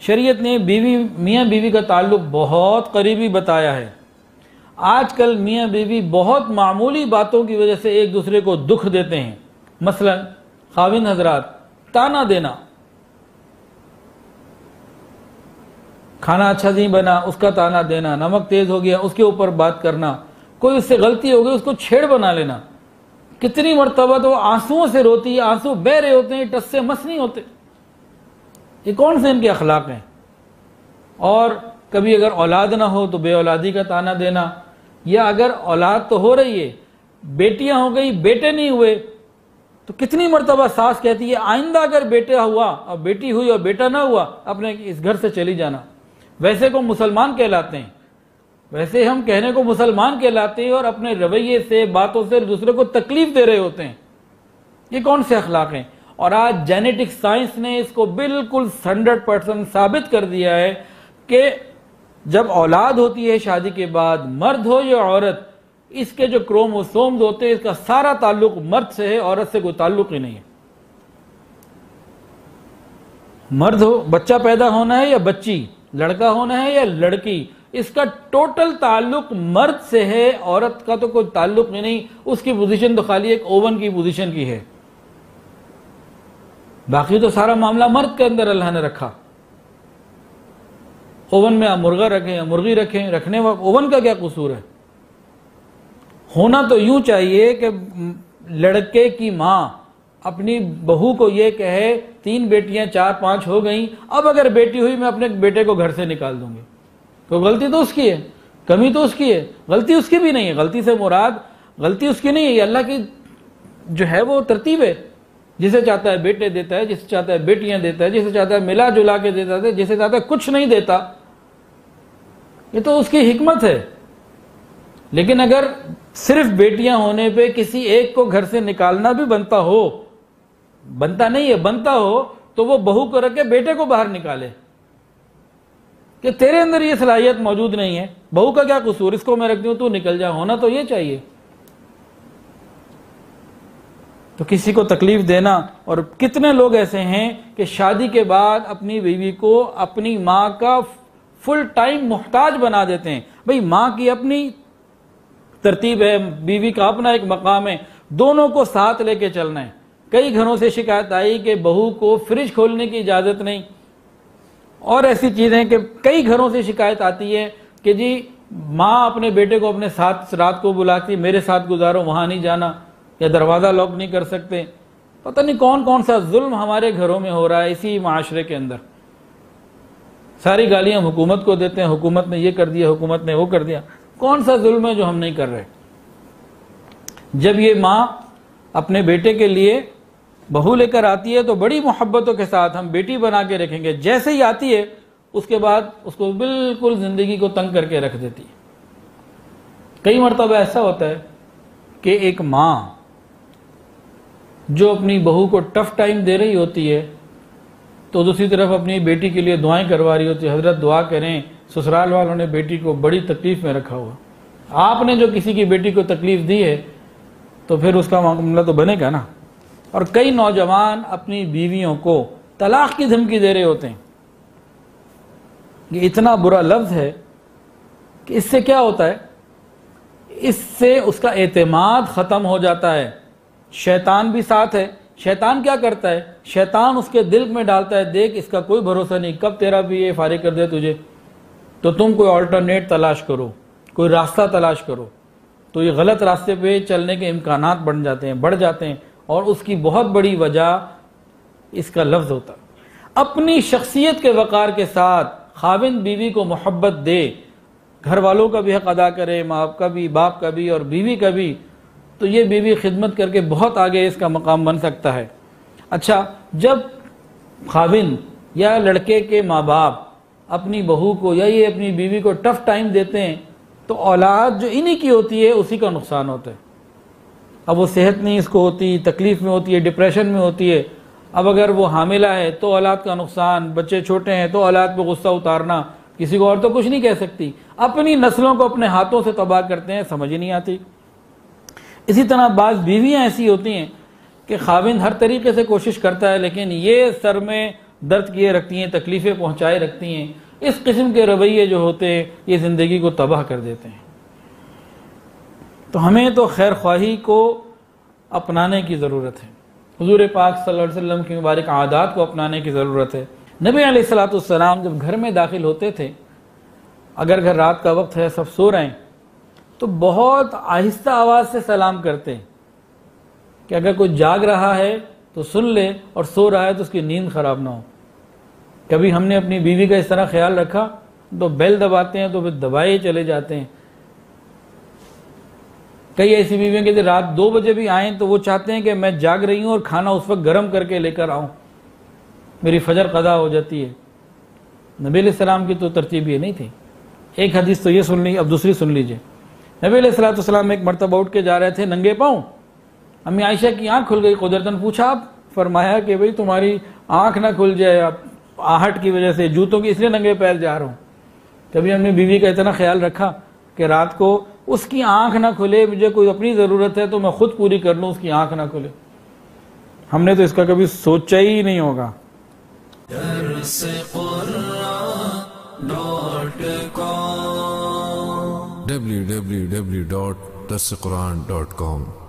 शरीयत ने मियाँ बीवी का ताल्लुक बहुत करीबी बताया है। आजकल मियाँ बीवी बहुत मामूली बातों की वजह से एक दूसरे को दुख देते हैं। मसलन खाविंद हजरात, ताना देना, खाना अच्छा नहीं बना उसका ताना देना, नमक तेज हो गया उसके ऊपर बात करना, कोई उससे गलती हो गई उसको छेड़ बना लेना। कितनी मर्तबा तो आंसुओं से रोती है, आंसू बह रहे होते हैं, टस से मस नहीं होते। ये कौन से इनके अखलाक हैं। और कभी अगर औलाद ना हो तो बे औलादी का ताना देना, या अगर औलाद तो हो रही है, बेटियां हो गई बेटे नहीं हुए, तो कितनी मर्तबा सास कहती है आइंदा अगर बेटा हुआ और बेटी हुई और बेटा ना हुआ अपने इस घर से चली जाना। वैसे को मुसलमान कहलाते हैं, वैसे हम कहने को मुसलमान कहलाते हैं और अपने रवैये से बातों से दूसरे को तकलीफ दे रहे होते हैं। ये कौन से अखलाक हैं। और आज जेनेटिक साइंस ने इसको बिल्कुल 100% साबित कर दिया है कि जब औलाद होती है शादी के बाद, मर्द हो या औरत, इसके जो क्रोमोसोम्स होते हैं इसका सारा ताल्लुक मर्द से है, औरत से कोई ताल्लुक ही नहीं है। मर्द हो, बच्चा पैदा होना है या बच्ची, लड़का होना है या लड़की, इसका टोटल ताल्लुक मर्द से है, औरत का तो कोई ताल्लुक ही नहीं। उसकी पोजीशन तो खाली एक ओवन की पोजीशन की है, बाकी तो सारा मामला मर्द के अंदर अल्लाह ने रखा। ओवन में आप मुर्गा रखें या मुर्गी रखें, रखने वाले ओवन का क्या कसूर है। होना तो यूं चाहिए कि लड़के की माँ अपनी बहू को ये कहे 3 बेटियां 4-5 हो गई, अब अगर बेटी हुई मैं अपने बेटे को घर से निकाल दूंगी। तो गलती तो उसकी है, कमी तो उसकी है, गलती उसकी भी नहीं है। गलती से मुराद गलती उसकी नहीं है, ये अल्लाह की जो है वो तरतीब है। जिसे चाहता है बेटे देता है, जिसे चाहता है बेटियां देता है, जिसे चाहता है मिला जुला के देता है, जिसे चाहता है कुछ नहीं देता। ये तो उसकी हिकमत है। लेकिन अगर सिर्फ बेटियां होने पे किसी एक को घर से निकालना भी बनता हो, बनता नहीं है, बनता हो तो वो बहू को रख के बेटे को बाहर निकाले कि तेरे अंदर ये सलाहियत मौजूद नहीं है, बहू का क्या कसूर, इसको मैं रखती हूं तू निकल जा। होना तो ये चाहिए। तो किसी को तकलीफ देना, और कितने लोग ऐसे हैं कि शादी के बाद अपनी बीवी को अपनी माँ का फुल टाइम मोहताज बना देते हैं। भाई माँ की अपनी तरतीब है, बीवी का अपना एक मकाम है, दोनों को साथ लेके चलना है। कई घरों से शिकायत आई कि बहू को फ्रिज खोलने की इजाजत नहीं, और ऐसी चीजें कि कई घरों से शिकायत आती है कि जी माँ अपने बेटे को अपने साथ रात को बुलाती, मेरे साथ गुजारो, वहां नहीं जाना, या दरवाजा लॉक नहीं कर सकते। पता नहीं कौन कौन सा जुल्म हमारे घरों में हो रहा है इसी माशरे के अंदर। सारी गालियां हुकूमत को देते हैं, हुकूमत ने ये कर दिया, हुकूमत ने वो कर दिया। कौन सा जुल्म है जो हम नहीं कर रहे। जब ये माँ अपने बेटे के लिए बहू लेकर आती है तो बड़ी मोहब्बतों के साथ हम बेटी बना के रखेंगे, जैसे ही आती है उसके बाद उसको बिल्कुल जिंदगी को तंग करके रख देती है। कई मरतबा ऐसा होता है कि एक माँ जो अपनी बहू को टफ टाइम दे रही होती है तो दूसरी तरफ अपनी बेटी के लिए दुआएं करवा रही होती है, हजरत दुआ करें, ससुराल वालों ने बेटी को बड़ी तकलीफ में रखा हुआ। आपने जो किसी की बेटी को तकलीफ दी है तो फिर उसका मामला तो बनेगा ना। और कई नौजवान अपनी बीवियों को तलाक की धमकी दे रहे होते हैं। ये इतना बुरा लफ्ज है कि इससे क्या होता है, इससे उसका एतमाद खत्म हो जाता है। शैतान भी साथ है। शैतान क्या करता है, शैतान उसके दिल में डालता है, देख इसका कोई भरोसा नहीं, कब तेरा भी ये फारिग कर दे तुझे, तो तुम कोई ऑल्टरनेट तलाश करो, कोई रास्ता तलाश करो। तो ये गलत रास्ते पे चलने के इम्कानात बढ़ जाते हैं और उसकी बहुत बड़ी वजह इसका लफ्ज होता है। अपनी शख्सियत के वक़ार के साथ खाविंद बीवी को मोहब्बत दे, घर वालों का भी हक अदा करे, माँ का भी, बाप का भी और बीवी का भी, तो ये बीवी खिदमत करके बहुत आगे इसका मकाम बन सकता है। अच्छा, जब खाविंद या लड़के के माँ बाप अपनी बहू को या ये अपनी बीवी को टफ टाइम देते हैं तो औलाद जो इन्हीं की होती है उसी का नुकसान होता है। अब वो सेहत नहीं इसको होती, तकलीफ में होती है, डिप्रेशन में होती है। अब अगर वो हामिला है तो औलाद का नुकसान, बच्चे छोटे हैं तो औलाद पे गुस्सा उतारना, किसी को और तो कुछ नहीं कह सकती। अपनी नस्लों को अपने हाथों से तबाह करते हैं, समझ ही नहीं आती। इसी तरह बाज़ बीवियाँ ऐसी होती हैं कि खाविंद हर तरीके से कोशिश करता है लेकिन ये सर में दर्द किए रखती हैं, तकलीफ़ें पहुँचाए रखती हैं। इस किस्म के रवैये जो होते हैं ये ज़िंदगी को तबाह कर देते हैं। तो हमें तो खैर ख्वाही को अपनाने की ज़रूरत है, हुज़ूर पाक सल्लल्लाहु अलैहि वसल्लम की मुबारक आदात को अपनाने की ज़रूरत है। नबी अलैहिस्सलाम जब घर में दाखिल होते थे, अगर घर रात का वक्त है, सब सो रहे हैं, तो बहुत आहिस्ता आवाज़ से सलाम करते हैं कि अगर कोई जाग रहा है तो सुन ले और सो रहा है तो उसकी नींद ख़राब ना हो। कभी हमने अपनी बीवी का इस तरह ख्याल रखा तो बेल दबाते हैं तो फिर दबाए चले जाते हैं। कई ऐसी बीवियाँ कि रात 2 बजे भी आएँ तो वो चाहते हैं कि मैं जाग रही हूँ और खाना उस वक्त गर्म करके लेकर आऊँ, मेरी फजर कदा हो जाती है। नबी अलैहिस्सलाम की तो तरतीब ये नहीं थी। एक हदीस तो ये सुन ली, अब दूसरी सुन लीजिए। नबी अलैहिस्सलाम एक मरतबा उठ के जा रहे थे नंगे पाँव, अम्मी आयशा की आँख खुल गई। कुदरतन पूछा, आप? फरमाया कि भाई तुम्हारी आँख ना खुल जाए आप आहट की वजह से, जूतों की इसलिए नंगे पैर जा रहा हूँ। कभी हमने बीवी का इतना ख्याल रखा कि रात को उसकी आँख ना खुले, मुझे कोई अपनी ज़रूरत है तो मैं खुद पूरी कर लूँ, उसकी आँख ना खुले? हमने तो इसका कभी सोचा ही नहीं होगा। www.darsequran.com